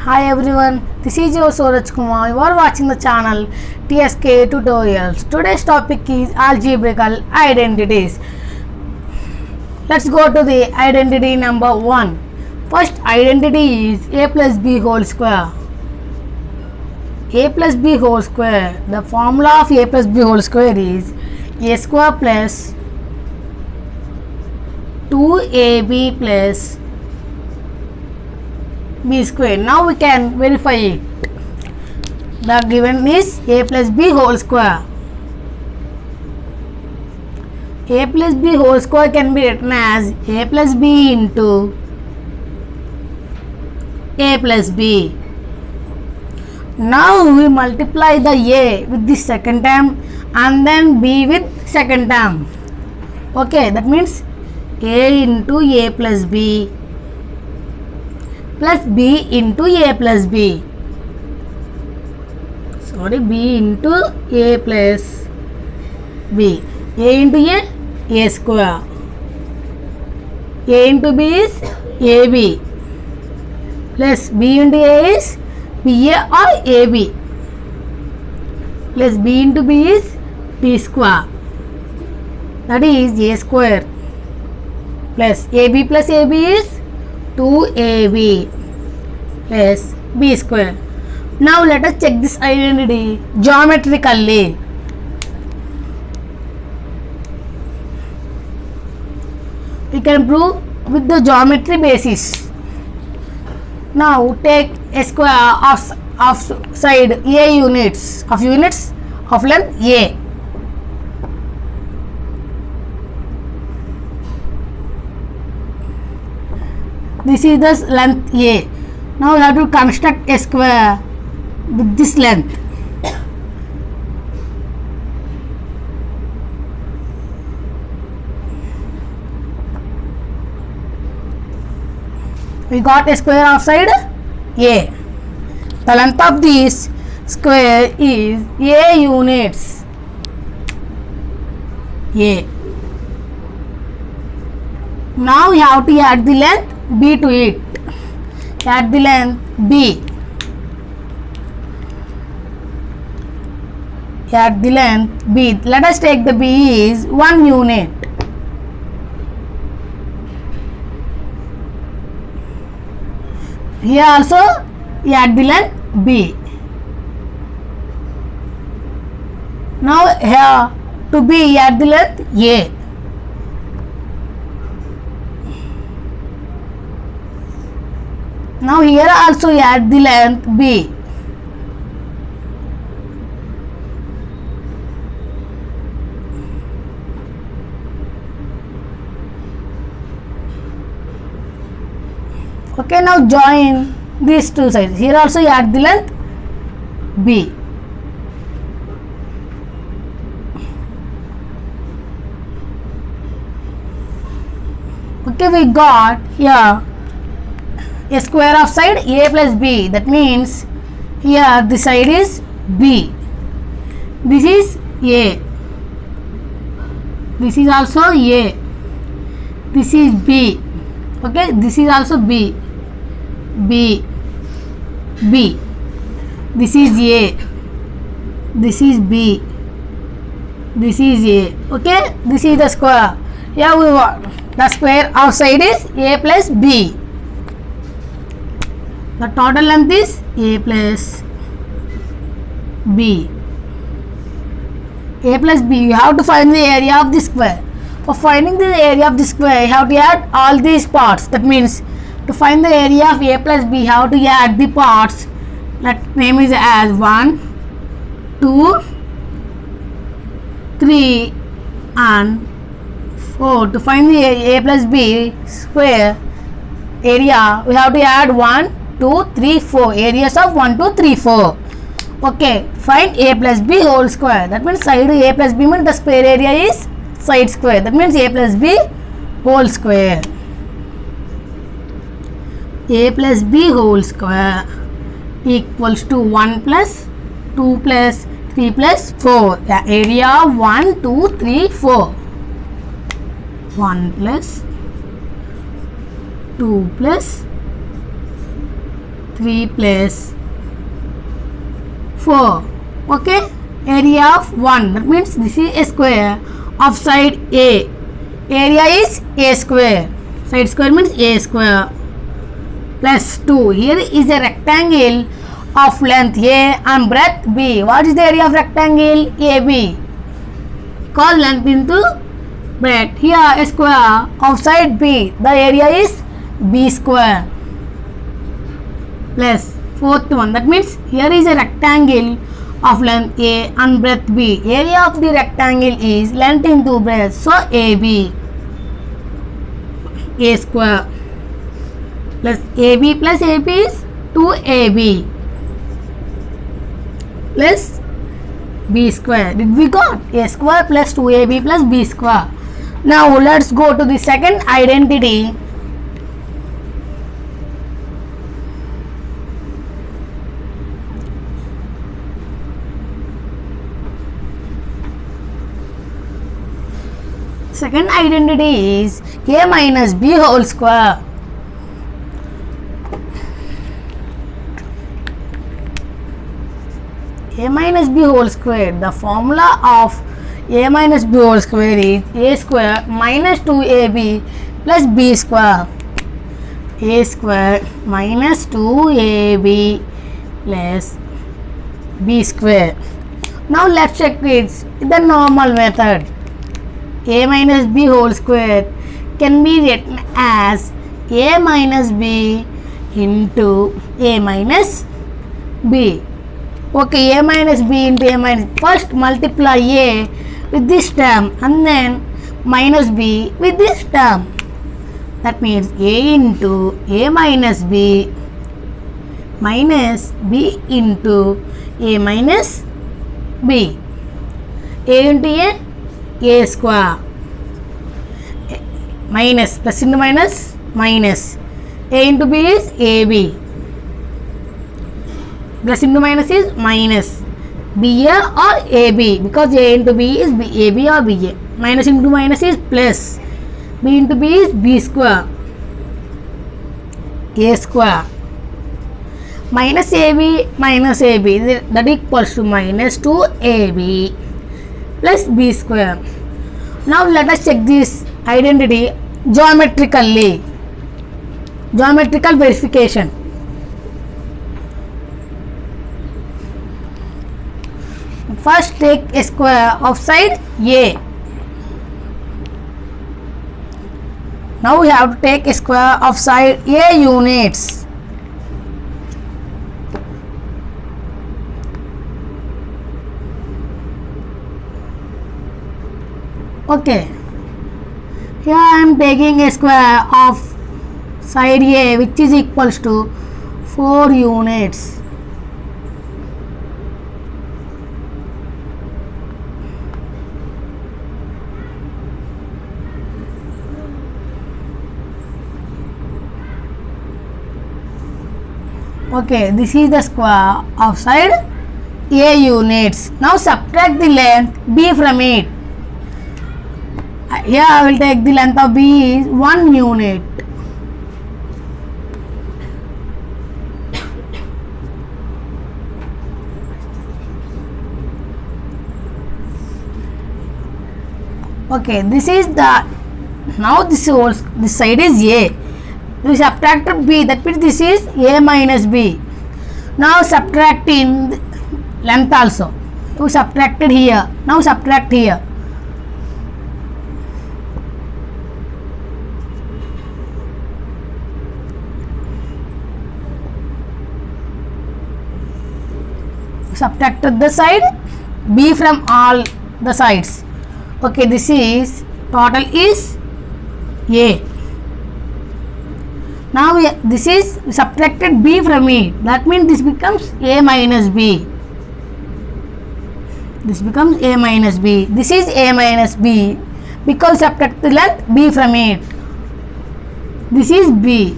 Hi everyone, this is your Suraj Kumar. You are watching the channel TSK Tutorials. Today's topic is algebraical identities. Let's go to the identity number 1. First identity is a plus b whole square. A plus b whole square. The formula of a plus b whole square is a square plus 2ab plus b square. Now we can verify it. The given is a plus b whole square. A plus b whole square can be written as a plus b into a plus b. Now we multiply the a with the second term and then b with second term. Okay, that means a into a plus b plus b into a plus b. Sorry, b into a plus b. A into a square. A into b is ab plus b into a is ba or ab plus b into b is b square, that is a square, plus ab plus ab is 2ab plus b square. Now let us check this identity geometrically. We can prove with the geometry basis. Now take a square of side a units of length a. This is the length a. Now we have to construct a square with this length. We got a square of side a. The length of this square is a units a. Now we have to add the length b to it. Add the length b. Add the length b. Let us take the b is 1 unit. Here also add the length b. Now here to b add the length a. Now here also add the length b. Okay, now join these two sides. Here also add the length b. Okay, we got here a square of side a plus b. That means here the side is b. This is a. This is also a. This is b. Okay, this is also b. B. B. This is a. This is b. This is a. Okay, this is the square. Here we want the square of side is a plus b. The total length is a plus b. A plus b. You have to find the area of the square. For finding the area of the square, you have to add all these parts. That means to find the area of a plus b, you have to add the parts. That name is as 1, 2, 3 and 4. To find the a plus b square area, we have to add 1, 2, 3, 4. Areas of 1, 2, 3, 4. Okay, find a plus b whole square. That means side a plus b means the square area is side square. That means a plus b whole square. A plus b whole square equals to 1 plus 2 plus 3 plus 4. The area 1, 2, 3, 4. 1 plus 2 plus 3 plus 4. Okay, area of 1, that means this is a square of side A. Area is A square. Side square means A square plus 2. Here is a rectangle of length A and breadth B. What is the area of rectangle? AB. Call length into breadth. Here a square of side B. The area is B square plus 4th one. That means here is a rectangle of length A and breadth B. Area of the rectangle is length into breadth. So AB. A square plus AB plus AB is 2AB plus B square. Did we got A square plus 2AB plus B square? Now let's go to the second identity. Second identity is A minus B whole square. A minus B whole square. The formula of A minus B whole square is A square minus 2AB plus B square. A square minus 2AB plus B square. Now let's check it. The normal method. A minus B whole square can be written as A minus B into A minus B. Okay, A minus B into A minus. First multiply A with this term and then minus B with this term. That means A into A minus B minus B into A minus B. A into A square minus plus into minus minus. A into B is AB. Plus into minus is minus. BA or AB, because A into B is AB or BA. Minus into minus is plus. B into B is B square. A square minus AB minus AB, that equals to minus 2AB plus B square. Now let us check this identity geometrically. Geometrical verification. First take a square of side A. Now we have to take a square of side A units. Okay. Here I am taking a square of side A which is equals to 4 units. Okay, this is the square of side A units. Now subtract the length B from it. Here I will take the length of B is 1 unit. Okay, this is the, now this side is A. We subtracted B, that means this is A minus B. Now subtracting length also. We subtracted here. Now subtract here. Subtracted the side B from all the sides. Okay, this is total is A. Now this is subtracted B from it. That means this becomes A minus B. This becomes A minus B. This is A minus B because subtract the length B from it. This is B.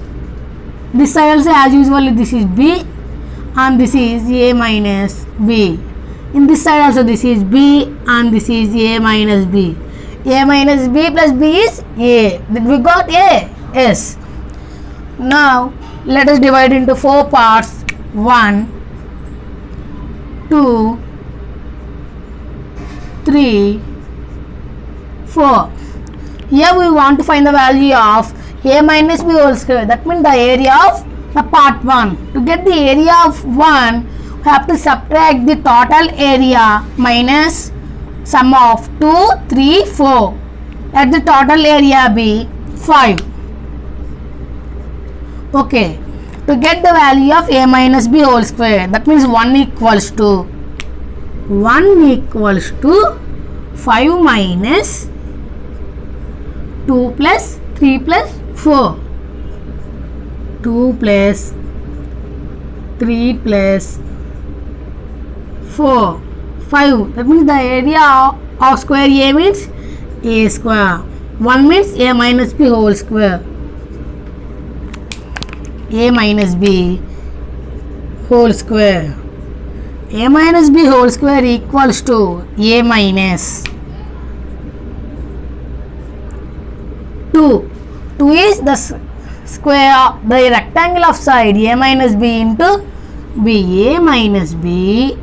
This side also as usual this is B and this is A minus B. In this side also this is B and this is A minus B. A minus B plus B is A. Did we got A? Yes. Now Let us divide into 4 parts. 1, 2, 3, 4. Here we want to find the value of a minus b whole square. That means the area of the part 1. To get the area of 1, we have to subtract the total area minus sum of 2, 3, 4. Let the total area be 5. Okay. To get the value of a minus b whole square, that means 1 equals to 5 minus 2 plus 3 plus 4. 2 plus 3 plus 4. 5. That means the area of square a means a square. 1 means a minus b whole square. A minus b whole square. A minus b whole square equals to a minus 2. 2 is the square of the rectangle of side a minus b into b. A minus b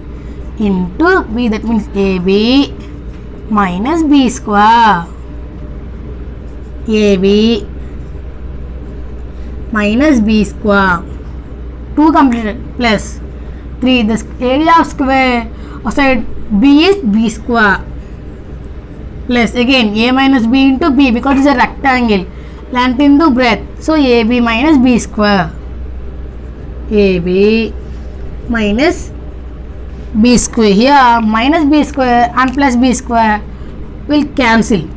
into b, that means ab minus b square. AB minus b square. 2 completed plus 3. The area of square of side b is b square plus again a minus b into b because it is a rectangle, length into breadth, so ab minus b square. AB minus b square. Here minus b square and plus b square will cancel.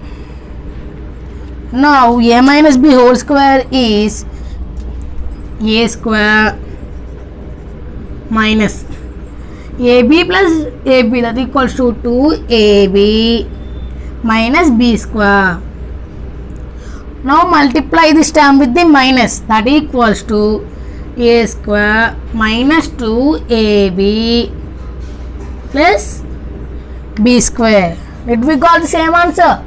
Now a minus b whole square is a square minus ab plus ab, that equals to 2ab minus b square. Now multiply this term with the minus, that equals to a square minus 2ab plus b square. Did we got the same answer?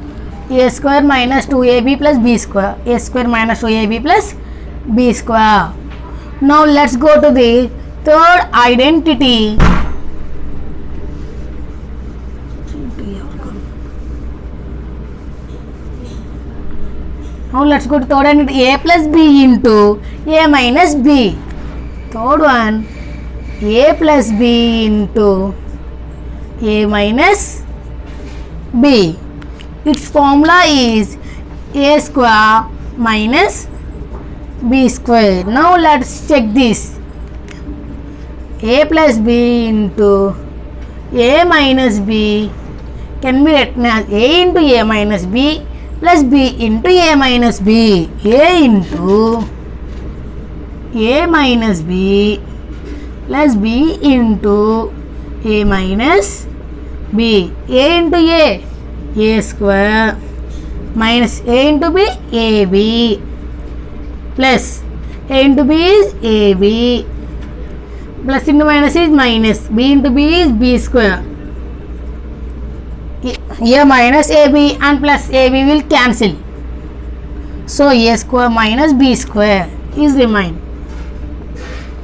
A square minus 2ab plus b square. A square minus 2ab plus b square. Now let's go to the third identity. Now let's go to third identity. A plus b into a minus b. Third one, a plus b into a minus b. Its formula is a square minus b square. Now let's check this. A plus b into a minus b can be written as a into a minus b plus b into a minus b. A into a minus b plus b into a minus b. A into a square minus a into b, ab plus a into b is ab plus into minus is minus, b into b is b square. A minus ab and plus ab will cancel, so a square minus b square is remain.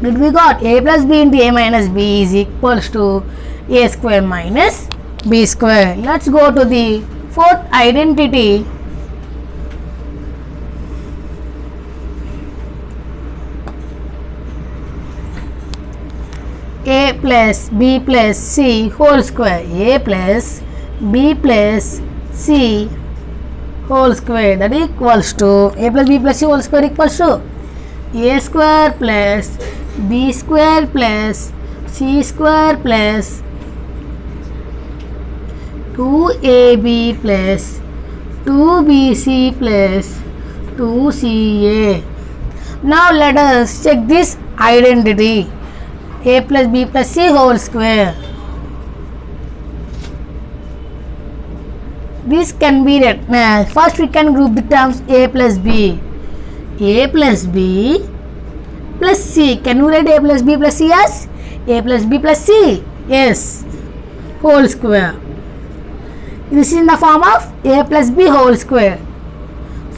Did we got a plus b into a minus b is equals to a square minus b square. Let's go to the fourth identity. A plus b plus c whole square. A plus b plus c whole square, that equals to a plus b plus c whole square equals to a square plus b square plus c square plus 2ab plus 2bc plus 2ca. Now let us check this identity. A plus b plus c whole square. This can be written as, first we can group the terms a plus b. A plus b plus c. Can you write a plus b plus c as a plus b plus c? Yes. Whole square. This is in the form of a plus b whole square.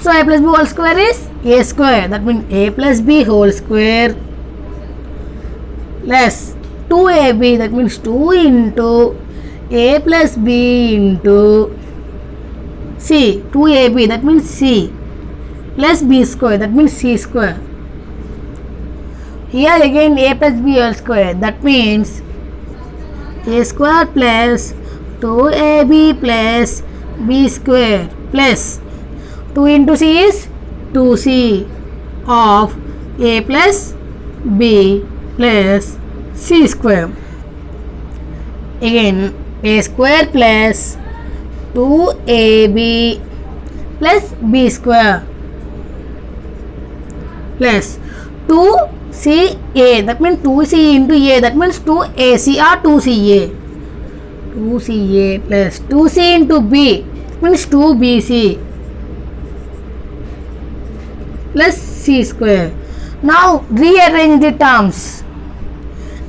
So a plus b whole square is a square. That means a plus b whole square plus 2ab. That means 2 into a plus b into c. 2ab. That means c plus b square. That means c square. Here again a plus b whole square. That means a square plus 2ab plus b square plus 2 into c is 2c of a plus b plus c square. Again a square plus 2ab plus b square plus 2ca. That means 2c into a. That means 2ac or 2ca. 2ca plus 2c into b. That means 2bc plus c square. Now rearrange the terms.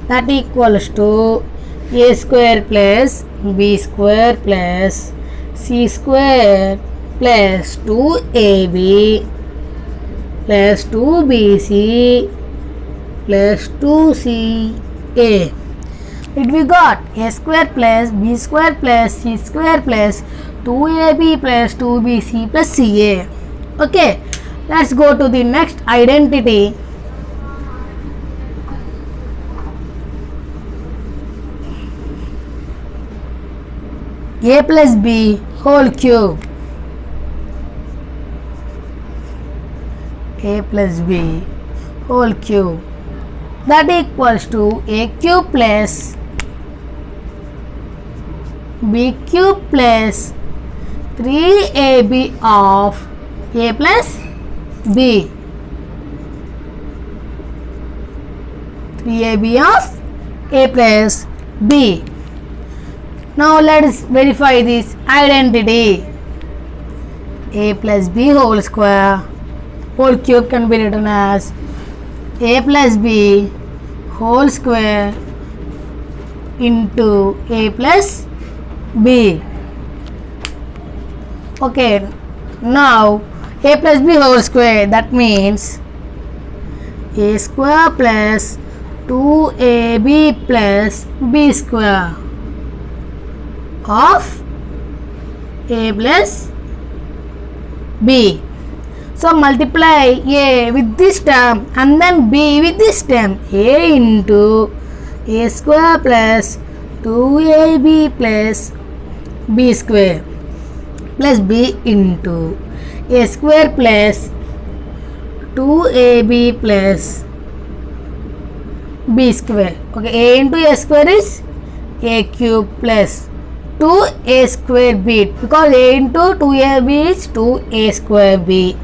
That equals to a square plus b square plus c square plus 2ab plus 2bc plus 2ca. It we got a square plus b square plus c square plus 2ab plus 2bc plus ca. Okay, let's go to the next identity. A plus b whole cube. A plus b whole cube. That equals to a cube plus b cube plus 3ab of a plus b. 3ab of a plus b. Now let's verify this identity. A plus b whole square whole cube can be written as a plus b whole square into a plus b. Okay, now a plus b whole square, that means a square plus 2ab plus b square of a plus b. So multiply a with this term and then b with this term. A into a square plus 2ab plus b square plus b into a square plus 2ab plus b square. Okay, a into a square is a cube plus 2a square b, because a into 2ab is 2a square b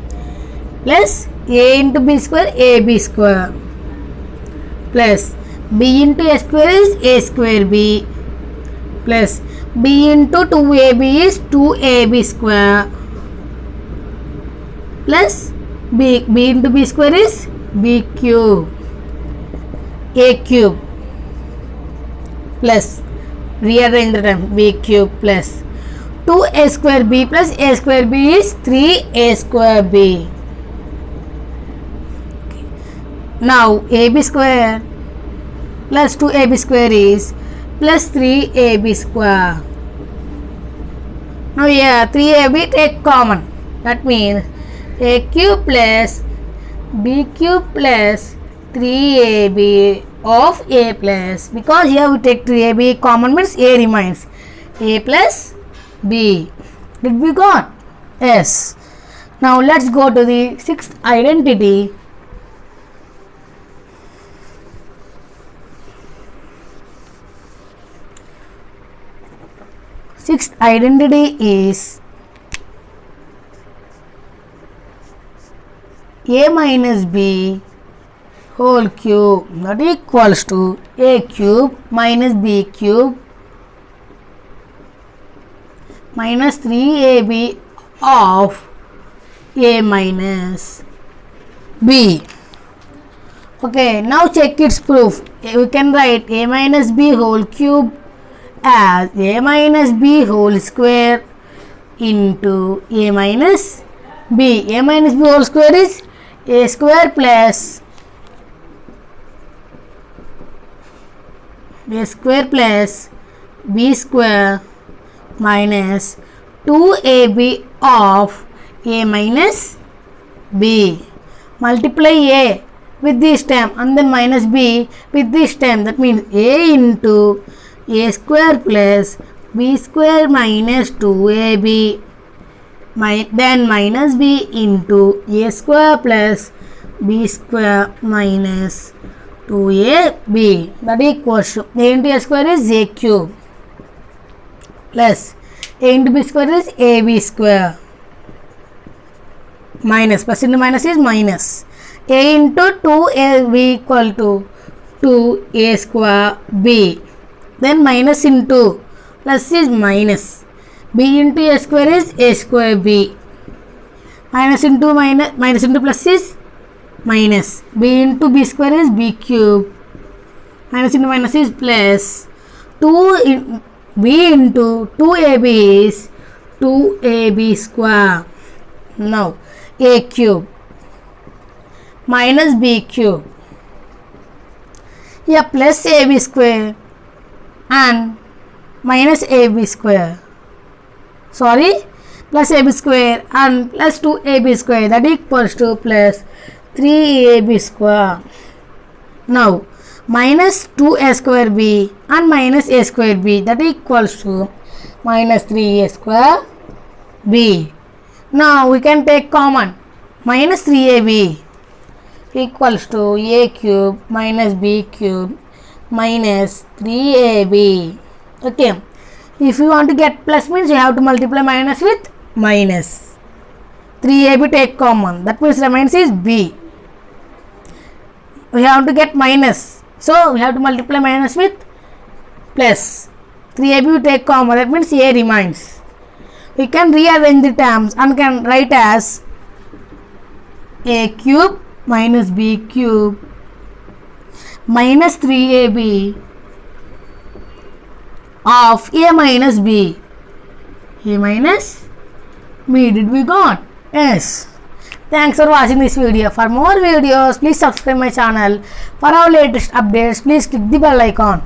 plus a into b square ab square plus b into a square is a square b plus b into 2ab is 2ab square plus b into b square is b cube, a cube plus rearrange the term b cube plus 2a square b plus a square b is 3a square b. Okay. Now ab square plus 2ab square is plus 3ab square. Now here 3ab take common, that means a cube plus b cube plus 3ab of a plus, because here we take 3ab common means a remains, a plus b. Did we got? Yes. Now let's go to the sixth identity. Sixth identity is a minus b whole cube, that equals to a cube minus b cube minus 3ab of a minus b. Okay, now check its proof. We can write a minus b whole cube as a minus b whole square into a minus b. A minus b whole square is a square plus b square minus 2ab of a minus b. Multiply a with this term and then minus b with this term. That means a into a square plus b square minus 2ab. Then minus b into a square plus b square minus 2ab. That equals to a into a square is a cube plus a into b square is ab square minus plus into minus is minus a into 2ab equal to 2a square b. Then minus into plus is minus b into a square is a square b. Minus into plus is minus b into b square is b cube. Minus into minus is plus b into 2ab is 2ab square. Now a cube minus b cube, yeah, plus ab square and minus ab square, plus ab square and plus 2ab square, that equals to plus 3ab square. Now minus 2a square b and minus a square b, that equals to minus 3a square b. Now we can take common, minus 3ab equals to a cube minus b cube minus 3ab. Okay, if you want to get plus means you have to multiply minus with minus. 3ab take common, that means remains is b. We have to get minus, so we have to multiply minus with plus. 3ab we take common, that means a remains. We can rearrange the terms and can write as a cube minus b cube minus 3ab of a minus b. A minus b, did we got? Yes. Thanks for watching this video. For more videos, please subscribe my channel. For our latest updates, please click the bell icon.